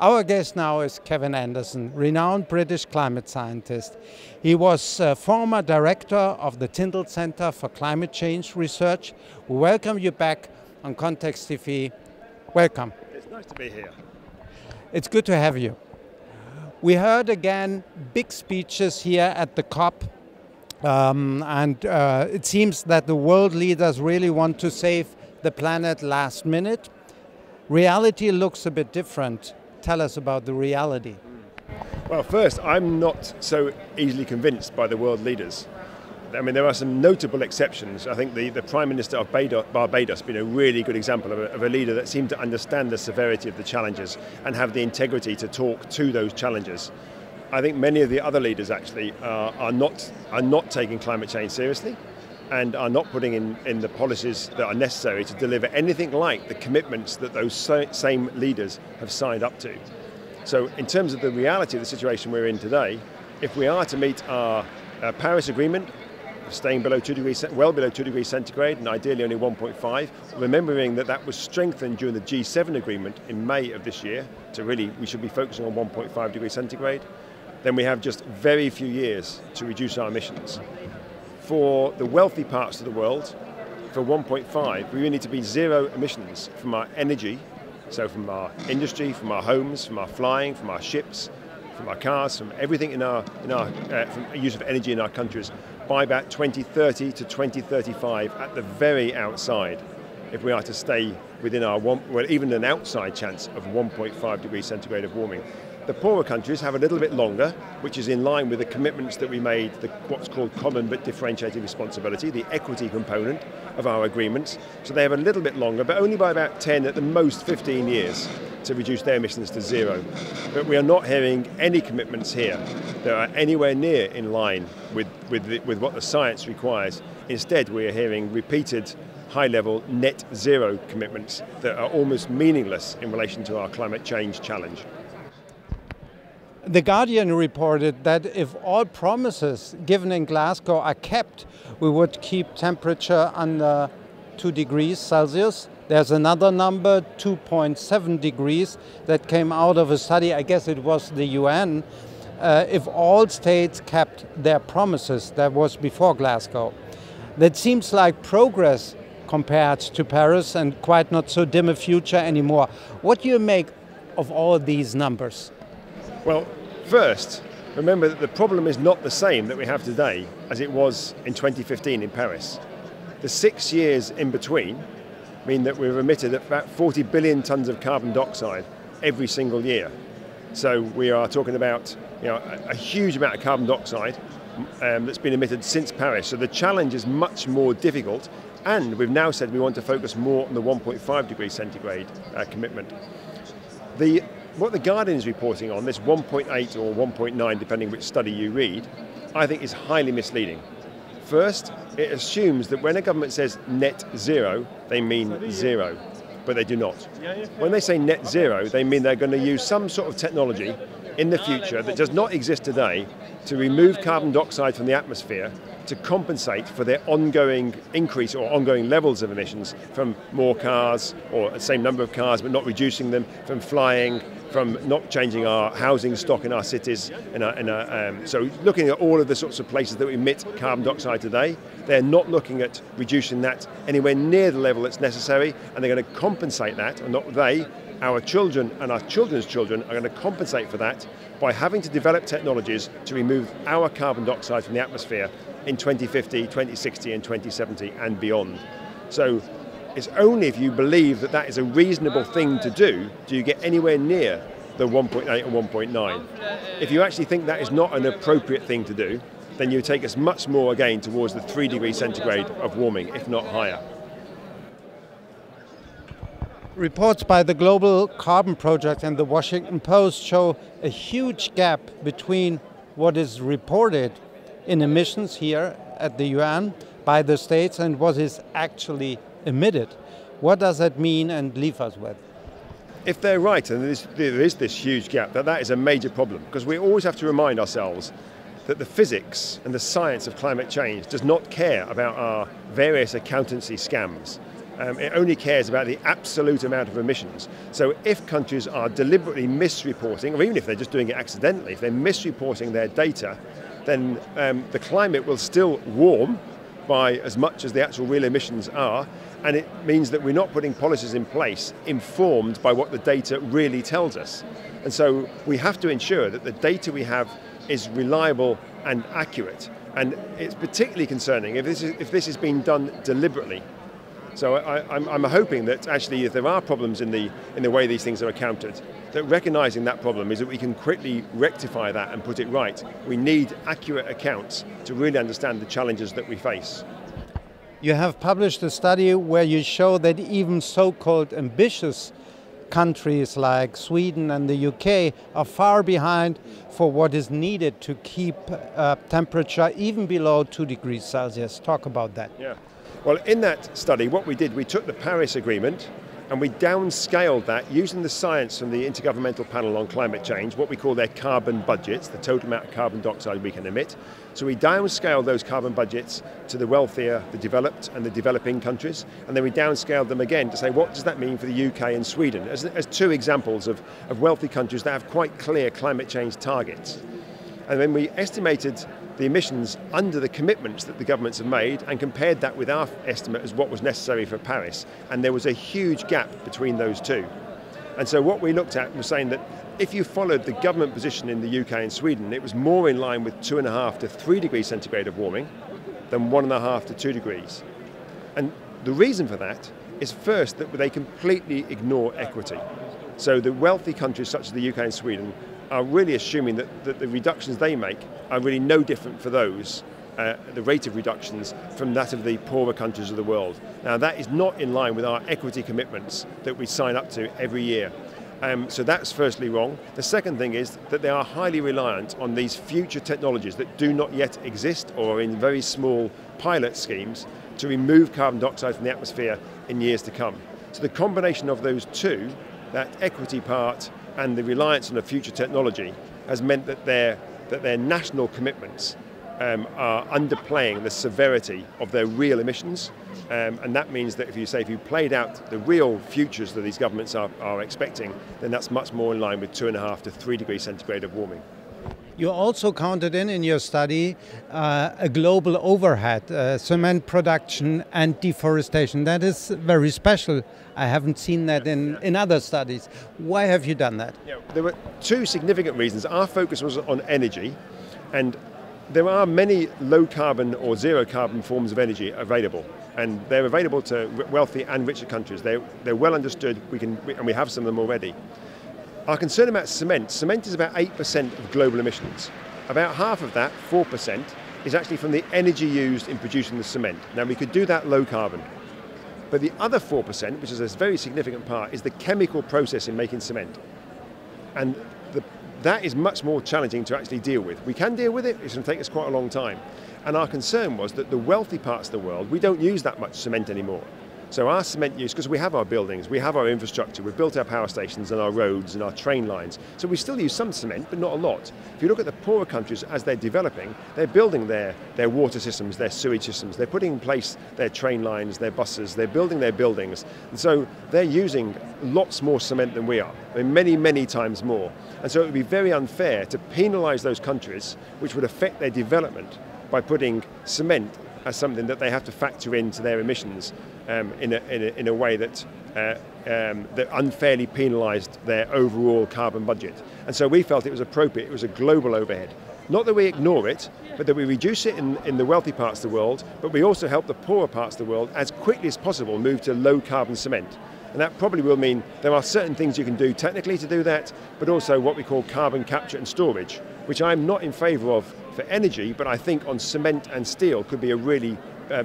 Our guest now is Kevin Anderson, renowned British climate scientist. He was former director of the Tyndall Center for Climate Change Research. We welcome you back on Context TV. Welcome. It's nice to be here. It's good to have you. We heard again big speeches here at the COP, it seems that the world leaders really want to save the planet last minute. Reality looks a bit different. Tell us about the reality. Well, first, I'm not so easily convinced by the world leaders. I mean, there are some notable exceptions. I think the Prime Minister of Barbados has been a really good example of a leader that seemed to understand the severity of the challenges and have the integrity to talk to those challenges. I think many of the other leaders actually are not taking climate change seriously and are not putting in the policies that are necessary to deliver anything like the commitments that those same leaders have signed up to. So in terms of the reality of the situation we're in today, if we are to meet our Paris Agreement, staying below 2 degrees, well below 2 degrees centigrade and ideally only 1.5, remembering that that was strengthened during the G7 agreement in May of this year, so really we should be focusing on 1.5 degrees centigrade, then we have just very few years to reduce our emissions. For the wealthy parts of the world, for 1.5, we really need to be zero emissions from our energy, so from our industry, from our homes, from our flying, from our ships, from our cars, from everything from use of energy in our countries, by about 2030 to 2035 at the very outside, if we are to stay within our even an outside chance of 1.5 degrees centigrade of warming. The poorer countries have a little bit longer, which is in line with the commitments that we made, what's called common but differentiated responsibility, the equity component of our agreements. So they have a little bit longer, but only by about 10, at the most 15 years, to reduce their emissions to zero. But we are not hearing any commitments here that are anywhere near in line with what the science requires. Instead, we are hearing repeated high-level net zero commitments that are almost meaningless in relation to our climate change challenge. The Guardian reported that if all promises given in Glasgow are kept, we would keep temperature under 2 degrees Celsius. There's another number, 2.7 degrees, that came out of a study, I guess it was the UN. If all states kept their promises, that was before Glasgow. That seems like progress compared to Paris and quite not so dim a future anymore. What do you make of all these numbers? Well, first, remember that the problem is not the same that we have today as it was in 2015 in Paris. The 6 years in between mean that we've emitted about 40 billion tonnes of carbon dioxide every single year. So we are talking about a huge amount of carbon dioxide that's been emitted since Paris. So the challenge is much more difficult, and we've now said we want to focus more on the 1.5 degrees centigrade commitment. What the Guardian is reporting on, this 1.8 or 1.9, depending which study you read, I think is highly misleading. First, it assumes that when a government says net zero, they mean zero, but they do not. When they say net zero, they mean they're going to use some sort of technology in the future that does not exist today to remove carbon dioxide from the atmosphere to compensate for their ongoing increase or ongoing levels of emissions from more cars, or the same number of cars but not reducing them, from flying, from not changing our housing stock in our cities. So looking at all of the sorts of places that emit carbon dioxide today, they're not looking at reducing that anywhere near the level that's necessary, and they're going to compensate that, and not they, our children and our children's children are going to compensate for that by having to develop technologies to remove our carbon dioxide from the atmosphere in 2050, 2060 and 2070 and beyond. So it's only if you believe that that is a reasonable thing to do you get anywhere near the 1.8 and 1.9. If you actually think that is not an appropriate thing to do, then you take us much more again towards the 3 degrees centigrade of warming, if not higher. Reports by the Global Carbon Project and the Washington Post show a huge gap between what is reported in emissions here at the UN by the states and what is actually emitted. What does that mean and leave us with? If they're right, and there is this huge gap, that is a major problem, because we always have to remind ourselves that the physics and the science of climate change does not care about our various accountancy scams. It only cares about the absolute amount of emissions. So if countries are deliberately misreporting, or even if they're just doing it accidentally, if they're misreporting their data, then the climate will still warm by as much as the actual real emissions are, and it means that we're not putting policies in place informed by what the data really tells us. And so we have to ensure that the data we have is reliable and accurate, and it's particularly concerning if this is being done deliberately. So I'm hoping that actually if there are problems in the way these things are accounted, that recognising that problem is that we can quickly rectify that and put it right. We need accurate accounts to really understand the challenges that we face. You have published a study where you show that even so-called ambitious countries like Sweden and the UK are far behind for what is needed to keep temperature even below 2 degrees Celsius. Talk about that. Yeah. Well, in that study, what we did, we took the Paris Agreement and we downscaled that using the science from the Intergovernmental Panel on Climate Change, what we call their carbon budgets, the total amount of carbon dioxide we can emit. So we downscaled those carbon budgets to the wealthier, the developed and the developing countries, and then we downscaled them again to say what does that mean for the UK and Sweden as two examples of wealthy countries that have quite clear climate change targets. And then we estimated the emissions under the commitments that the governments have made and compared that with our estimate as what was necessary for Paris. And there was a huge gap between those two. And so what we looked at was saying that if you followed the government position in the UK and Sweden, it was more in line with 2.5 to 3 degrees centigrade of warming than 1.5 to 2 degrees. And the reason for that is first that they completely ignore equity. So the wealthy countries such as the UK and Sweden are really assuming that the reductions they make are really no different for those, the rate of reductions, from that of the poorer countries of the world. Now that is not in line with our equity commitments that we sign up to every year. So that's firstly wrong. The second thing is that they are highly reliant on these future technologies that do not yet exist or are in very small pilot schemes to remove carbon dioxide from the atmosphere in years to come. So the combination of those two, that equity part and the reliance on the future technology, has meant that their national commitments are underplaying the severity of their real emissions. And that means that if you played out the real futures that these governments are expecting, then that's much more in line with 2.5 to 3 degrees centigrade of warming. You also counted in your study a global overhead, cement production and deforestation. That is very special. I haven't seen that in other studies. Why have you done that? Yeah, there were two significant reasons. Our focus was on energy, and there are many low carbon or zero carbon forms of energy available, and they're available to wealthy and richer countries. They're well understood, and we have some of them already. Our concern about cement is about 8% of global emissions. About half of that, 4%, is actually from the energy used in producing the cement. Now we could do that low carbon. But the other 4%, which is a very significant part, is the chemical process in making cement. And that is much more challenging to actually deal with. We can deal with it, it's going to take us quite a long time. And our concern was that the wealthy parts of the world, we don't use that much cement anymore. So our cement use, because we have our buildings, we have our infrastructure, we've built our power stations and our roads and our train lines, so we still use some cement, but not a lot. If you look at the poorer countries as they're developing, they're building their water systems, their sewage systems, they're putting in place their train lines, their buses, they're building their buildings, and so they're using lots more cement than we are, I mean, many, many times more. And so it would be very unfair to penalise those countries, which would affect their development, by putting cement as something that they have to factor into their emissions in a way that unfairly penalised their overall carbon budget. And so we felt it was appropriate, it was a global overhead. Not that we ignore it, but that we reduce it in the wealthy parts of the world, but we also help the poorer parts of the world as quickly as possible move to low carbon cement. And that probably will mean there are certain things you can do technically to do that, but also what we call carbon capture and storage, which I'm not in favour of for energy, but I think on cement and steel could be a really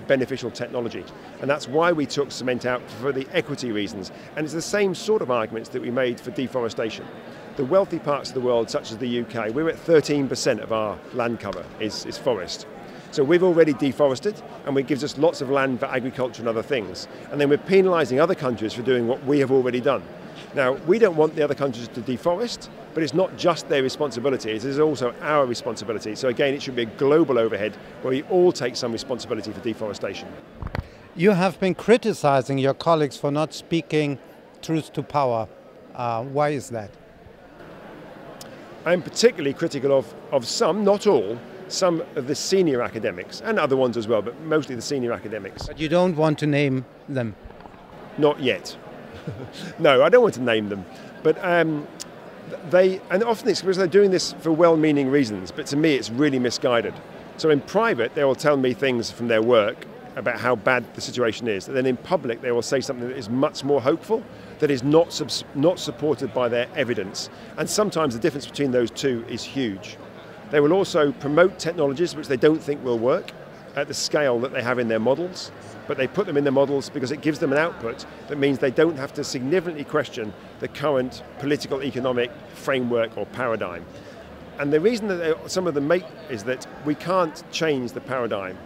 beneficial technology. And that's why we took cement out, for the equity reasons. And it's the same sort of arguments that we made for deforestation. The wealthy parts of the world, such as the UK, we're at 13% of our land cover is forest. So we've already deforested, and it gives us lots of land for agriculture and other things. And then we're penalising other countries for doing what we have already done. Now, we don't want the other countries to deforest, but it's not just their responsibility, it is also our responsibility. So again, it should be a global overhead where we all take some responsibility for deforestation. You have been criticizing your colleagues for not speaking truth to power. Why is that? I'm particularly critical of some, not all, some of the senior academics, and other ones as well, but mostly the senior academics. But you don't want to name them? Not yet. No, I don't want to name them. But and often it's because they're doing this for well-meaning reasons, but to me it's really misguided. So in private, they will tell me things from their work about how bad the situation is. And then in public, they will say something that is much more hopeful, that is not supported by their evidence. And sometimes the difference between those two is huge. They will also promote technologies which they don't think will work at the scale that they have in their models, but they put them in their models because it gives them an output that means they don't have to significantly question the current political economic framework or paradigm. And the reason that some of them make is that we can't change the paradigm,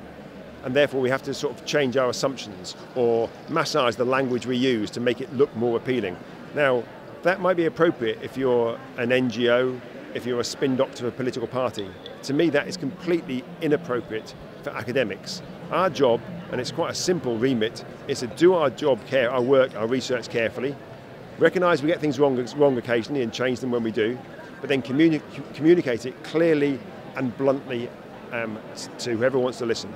and therefore we have to sort of change our assumptions or massage the language we use to make it look more appealing. Now, that might be appropriate if you're an NGO, if you're a spin doctor of a political party. To me, that is completely inappropriate for academics. Our job, and it's quite a simple remit, is to do our job, our work, our research carefully, recognise we get things wrong occasionally and change them when we do, but then communicate it clearly and bluntly to whoever wants to listen.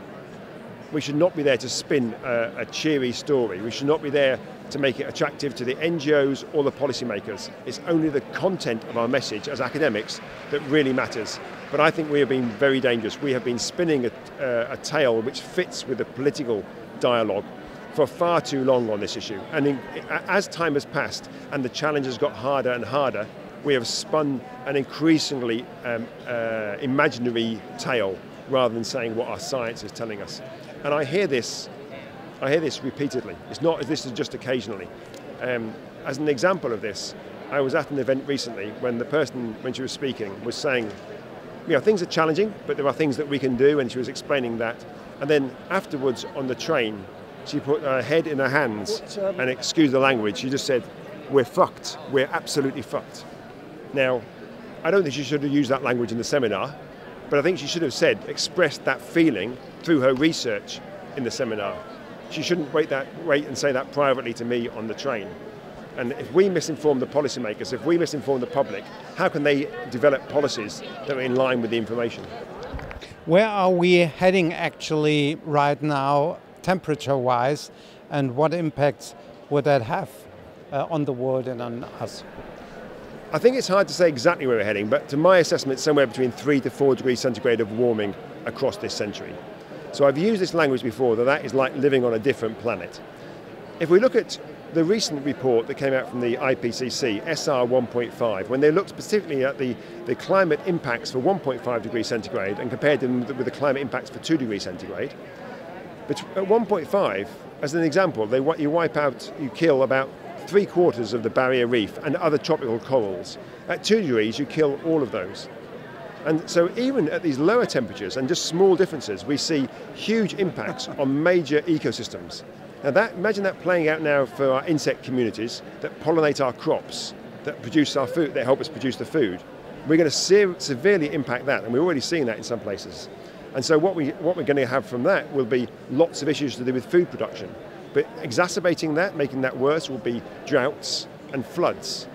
We should not be there to spin a cheery story. We should not be there to make it attractive to the NGOs or the policymakers. It's only the content of our message as academics that really matters. But I think we have been very dangerous. We have been spinning a tale which fits with the political dialogue for far too long on this issue. And as time has passed and the challenge has got harder and harder, we have spun an increasingly imaginary tale rather than saying what our science is telling us. And I hear this repeatedly. It's not as this is just occasionally. As an example of this, I was at an event recently when the person, when she was speaking, was saying, you know, things are challenging, but there are things that we can do, and she was explaining that. And then afterwards on the train, she put her head in her hands, and excuse the language, she just said, "We're fucked. We're absolutely fucked." Now, I don't think she should have used that language in the seminar, but I think she should have expressed that feeling through her research in the seminar. She shouldn't wait and say that privately to me on the train. And if we misinform the policymakers, if we misinform the public, how can they develop policies that are in line with the information? Where are we heading actually right now, temperature-wise, and what impacts would that have on the world and on us? I think it's hard to say exactly where we're heading, but to my assessment, somewhere between 3 to 4 degrees centigrade of warming across this century. So I've used this language before, that is like living on a different planet. If we look at the recent report that came out from the IPCC, SR 1.5, when they looked specifically at the climate impacts for 1.5 degrees centigrade and compared them with the climate impacts for 2 degrees centigrade, but at 1.5, as an example, you kill about 3/4 of the barrier reef and other tropical corals. At 2 degrees, you kill all of those. And so even at these lower temperatures and just small differences, we see huge impacts on major ecosystems. Now imagine that playing out now for our insect communities that pollinate our crops, that produce our food, that help us produce the food. We're going to severely impact that, and we're already seeing that in some places. And so what we're going to have from that will be lots of issues to do with food production. But exacerbating that, making that worse, will be droughts and floods.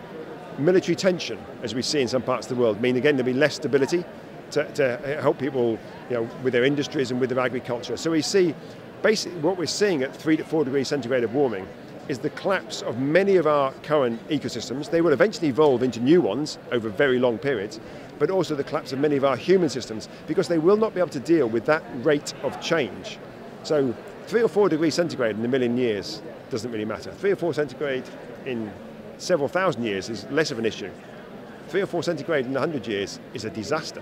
Military tension, as we see in some parts of the world, mean again there'll be less stability to help people, you know, with their industries and with their agriculture. So we see basically what we're seeing at 3 to 4 degrees centigrade of warming is the collapse of many of our current ecosystems. They will eventually evolve into new ones over very long periods, but also the collapse of many of our human systems because they will not be able to deal with that rate of change. So 3 or 4 degrees centigrade in a million years doesn't really matter. 3 or 4 centigrade in several thousand years is less of an issue. 3 or 4 centigrade in 100 years is a disaster.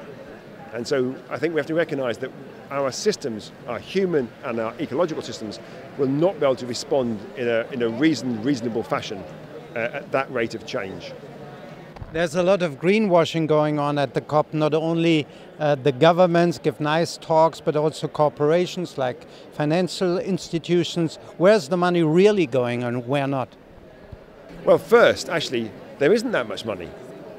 And so I think we have to recognise that our systems, our human and our ecological systems, will not be able to respond in a reasonable fashion at that rate of change. There's a lot of greenwashing going on at the COP. Not only the governments give nice talks, but also corporations like financial institutions. Where's the money really going and where not? Well, first, actually, there isn't that much money.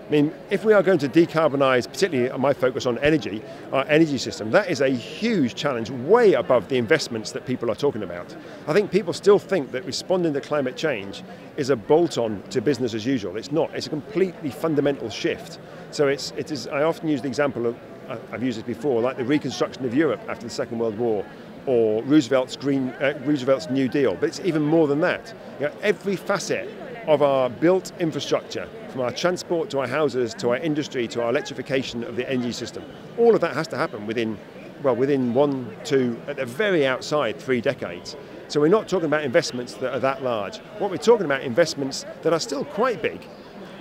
I mean, if we are going to decarbonise, particularly my focus on energy, our energy system, that is a huge challenge, way above the investments that people are talking about. I think people still think that responding to climate change is a bolt-on to business as usual. It's not. It's a completely fundamental shift. So it is. I often use the example of, I've used this before, like the reconstruction of Europe after the Second World War, or Roosevelt's New Deal. But it's even more than that. Every facet of our built infrastructure, from our transport to our houses, to our industry, to our electrification of the energy system, all of that has to happen within 1, 2, at the very outside, 3 decades. So we're not talking about investments that are that large. What we're talking about investments that are still quite big,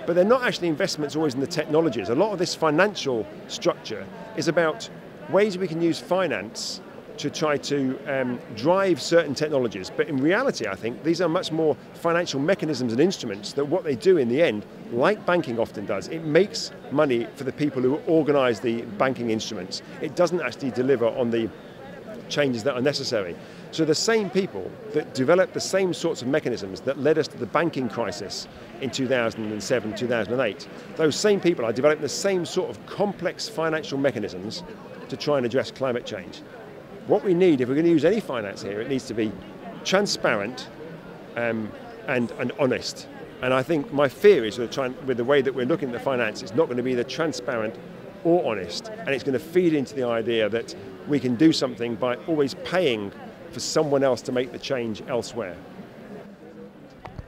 but they're not actually investments always in the technologies. A lot of this financial structure is about ways we can use finance to try to drive certain technologies. But in reality, I think, these are much more financial mechanisms and instruments that what they do in the end, like banking often does, it makes money for the people who organise the banking instruments. It doesn't actually deliver on the changes that are necessary. So the same people that developed the same sorts of mechanisms that led us to the banking crisis in 2007, 2008, those same people are developing the same sort of complex financial mechanisms to try and address climate change. What we need, if we're going to use any finance here, it needs to be transparent and honest. And I think my fear is with the way that we're looking at the finance, it's not going to be either transparent or honest, and it's going to feed into the idea that we can do something by always paying for someone else to make the change elsewhere.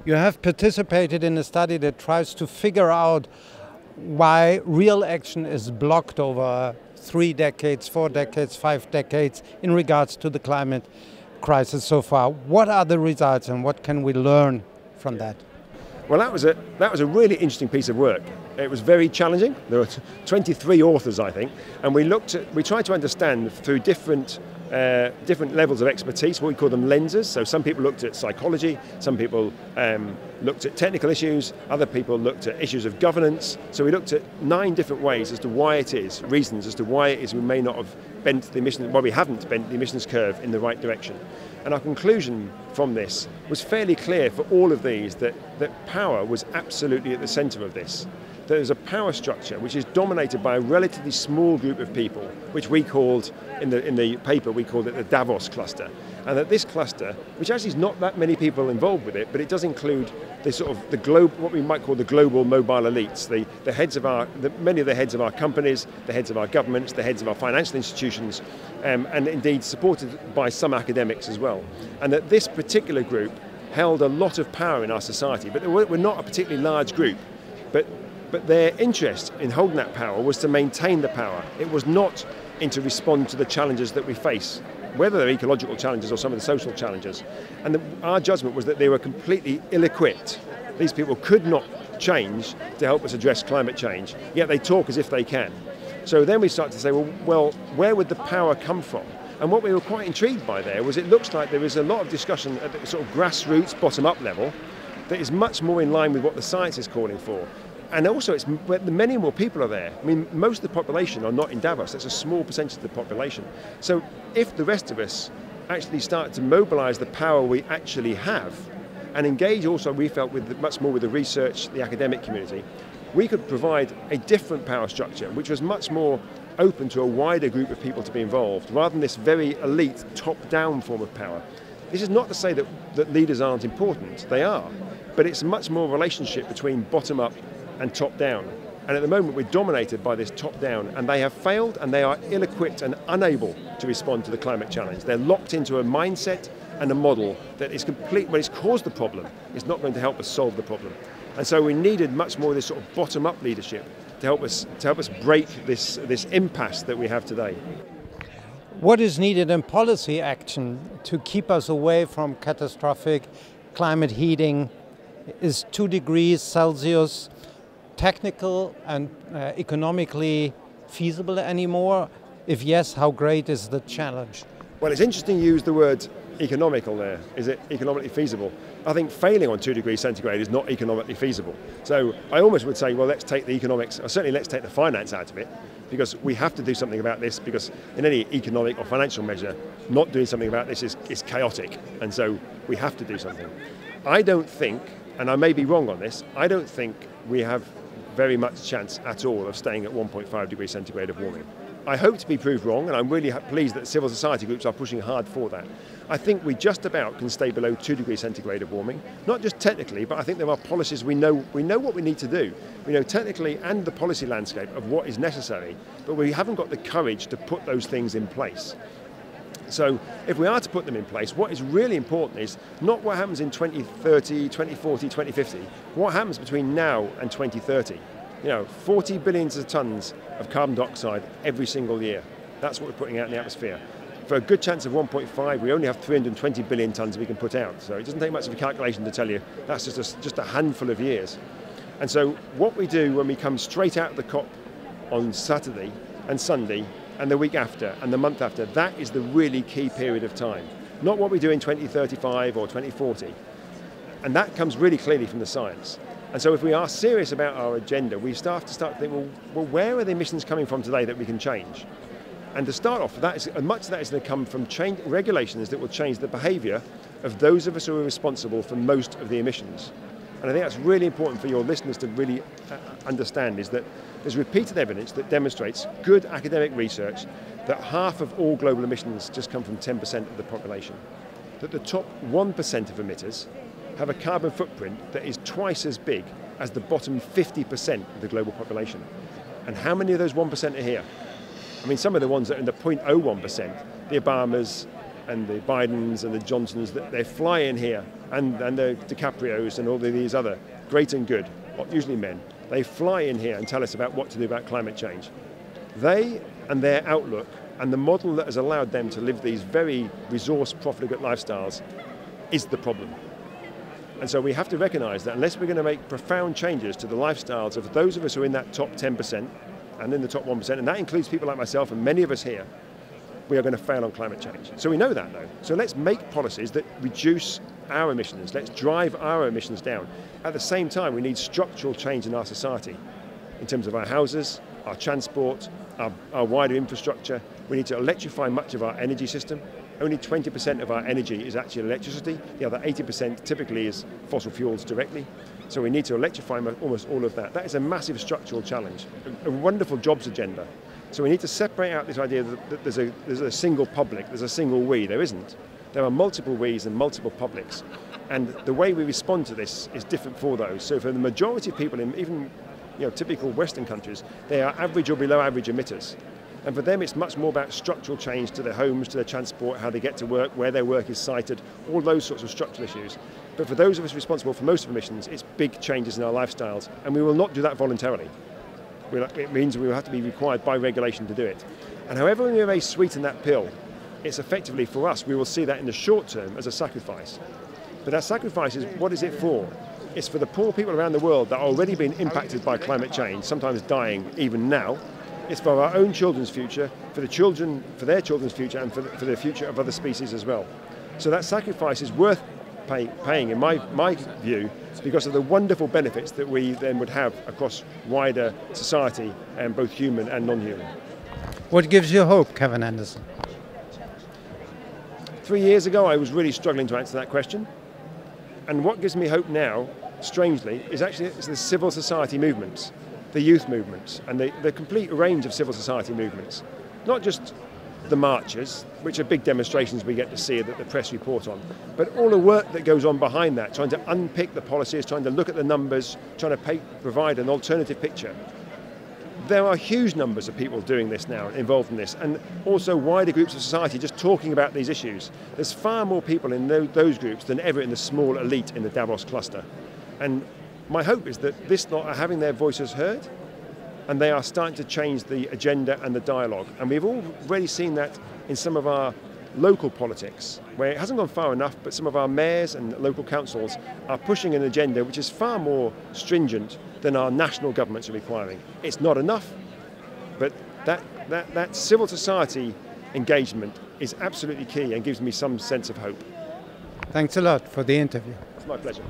You have participated in a study that tries to figure out why real action is blocked over 3 decades, 4 decades, 5 decades in regards to the climate crisis so far. What are the results and what can we learn from that? Well, that was a really interesting piece of work. It was very challenging. There were 23 authors, I think, and we tried to understand through different levels of expertise, what we call them lenses. So some people looked at psychology, some people looked at technical issues, other people looked at issues of governance. So we looked at 9 different ways as to why it is, reasons as to why it is we may not have bent the emissions, why we haven't bent the emissions curve in the right direction. And our conclusion from this was fairly clear for all of these, that power was absolutely at the centre of this. There's a power structure which is dominated by a relatively small group of people, which we called, in the paper, we called it the Davos-Cluster. And that this cluster, which actually is not that many people involved with it, but it does include the sort of what we might call the global mobile elites, the heads of many of the heads of our companies, the heads of our governments, the heads of our financial institutions, and indeed supported by some academics as well. And that this particular group held a lot of power in our society, but we're not a particularly large group. But their interest in holding that power was to maintain the power. It was not to respond to the challenges that we face, whether they're ecological challenges or some of the social challenges. And our judgment was that they were completely ill-equipped. These people could not change to help us address climate change, yet they talk as if they can. So then we started to say, well, where would the power come from? And what we were quite intrigued by there was it looks like there is a lot of discussion at the sort of grassroots, bottom-up level that is much more in line with what the science is calling for. And also, many more people are there. I mean, most of the population are not in Davos. That's a small percentage of the population. So if the rest of us actually start to mobilise the power we actually have and engage also, we felt, much more with the research, the academic community, we could provide a different power structure, which was much more open to a wider group of people to be involved, rather than this very elite, top-down form of power. This is not to say that leaders aren't important. They are. But it's much more a relationship between bottom-up and top-down. And at the moment we're dominated by this top-down, and they have failed and they are ill-equipped and unable to respond to the climate challenge. They're locked into a mindset and a model that is complete, when it's caused the problem, it's not going to help us solve the problem. And so we needed much more of this sort of bottom-up leadership to help us break this impasse that we have today. What is needed in policy action to keep us away from catastrophic climate heating? Is 2 degrees Celsius technical and economically feasible anymore? If yes, how great is the challenge? Well, it's interesting you use the word economical there. Is it economically feasible? I think failing on 2 degrees centigrade is not economically feasible. So I almost would say, well, let's take the economics, or certainly let's take the finance out of it, because we have to do something about this, because in any economic or financial measure, not doing something about this is chaotic. And so we have to do something. I don't think, and I may be wrong on this, I don't think we have very much chance at all of staying at 1.5 degrees centigrade of warming. I hope to be proved wrong, and I'm really pleased that civil society groups are pushing hard for that. I think we just about can stay below 2 degrees centigrade of warming, not just technically, but I think there are policies we know what we need to do. We know technically and the policy landscape of what is necessary, but we haven't got the courage to put those things in place. So if we are to put them in place, what is really important is not what happens in 2030, 2040, 2050, what happens between now and 2030. 40 billions of tons of carbon dioxide every single year. That's what we're putting out in the atmosphere. For a good chance of 1.5, we only have 320 billion tons we can put out. So it doesn't take much of a calculation to tell you that's just a handful of years. And so what we do when we come straight out of the COP on Saturday and Sunday and the week after and the month after, that is the really key period of time. Not what we do in 2035 or 2040. And that comes really clearly from the science. And so if we are serious about our agenda, we start to think, well, where are the emissions coming from today that we can change? And to start off, much of that is going to come from regulations that will change the behaviour of those of us who are responsible for most of the emissions. And I think that's really important for your listeners to really understand, is that there's repeated evidence that demonstrates, good academic research, that half of all global emissions just come from 10% of the population. That the top 1% of emitters have a carbon footprint that is twice as big as the bottom 50% of the global population. And how many of those 1% are here? I mean, some of the ones that are in the 0.01%, the Obamas and the Bidens and the Johnsons, they fly in here, and the DiCaprios and all of these other great and good, usually men, they fly in here and tell us about what to do about climate change. They and their outlook and the model that has allowed them to live these very resource-profligate lifestyles is the problem. And so we have to recognise that unless we're going to make profound changes to the lifestyles of those of us who are in that top 10% and in the top 1%, and that includes people like myself and many of us here, we are going to fail on climate change. So we know that though. So let's make policies that reduce our emissions. Let's drive our emissions down. At the same time, we need structural change in our society in terms of our houses, our transport, our wider infrastructure. We need to electrify much of our energy system. Only 20% of our energy is actually electricity. The other 80% typically is fossil fuels directly. So we need to electrify almost all of that. That is a massive structural challenge, a wonderful jobs agenda. So we need to separate out this idea that there's a single public, there's a single we. There isn't. There are multiple we's and multiple publics. And the way we respond to this is different for those. So for the majority of people in even typical Western countries, they are average or below average emitters. And for them, it's much more about structural change to their homes, to their transport, how they get to work, where their work is sited, all those sorts of structural issues. But for those of us responsible for most of emissions, it's big changes in our lifestyles, and we will not do that voluntarily. It means we will have to be required by regulation to do it. And however we may sweeten that pill, it's effectively for us, we will see that in the short term as a sacrifice. But that sacrifice is, what is it for? It's for the poor people around the world that are already being impacted by climate change, sometimes dying even now. It's for our own children's future, for their children's future, and for the future of other species as well. So that sacrifice is worth paying, in my view, because of the wonderful benefits that we then would have across wider society, and both human and non-human. What gives you hope, Kevin Anderson? 3 years ago, I was really struggling to answer that question. And what gives me hope now, strangely, is actually the civil society movements, the youth movements, and the complete range of civil society movements. Not just the marches, which are big demonstrations we get to see that the press report on, but all the work that goes on behind that, trying to unpick the policies, trying to look at the numbers, trying to provide an alternative picture. There are huge numbers of people doing this now, involved in this, and also wider groups of society just talking about these issues. There's far more people in those groups than ever in the small elite in the Davos-Cluster. And my hope is that this lot are having their voices heard, and they are starting to change the agenda and the dialogue. And we've already seen that in some of our local politics, where it hasn't gone far enough, but some of our mayors and local councils are pushing an agenda which is far more stringent than our national governments are requiring. It's not enough, but that civil society engagement is absolutely key and gives me some sense of hope. Thanks a lot for the interview. It's my pleasure.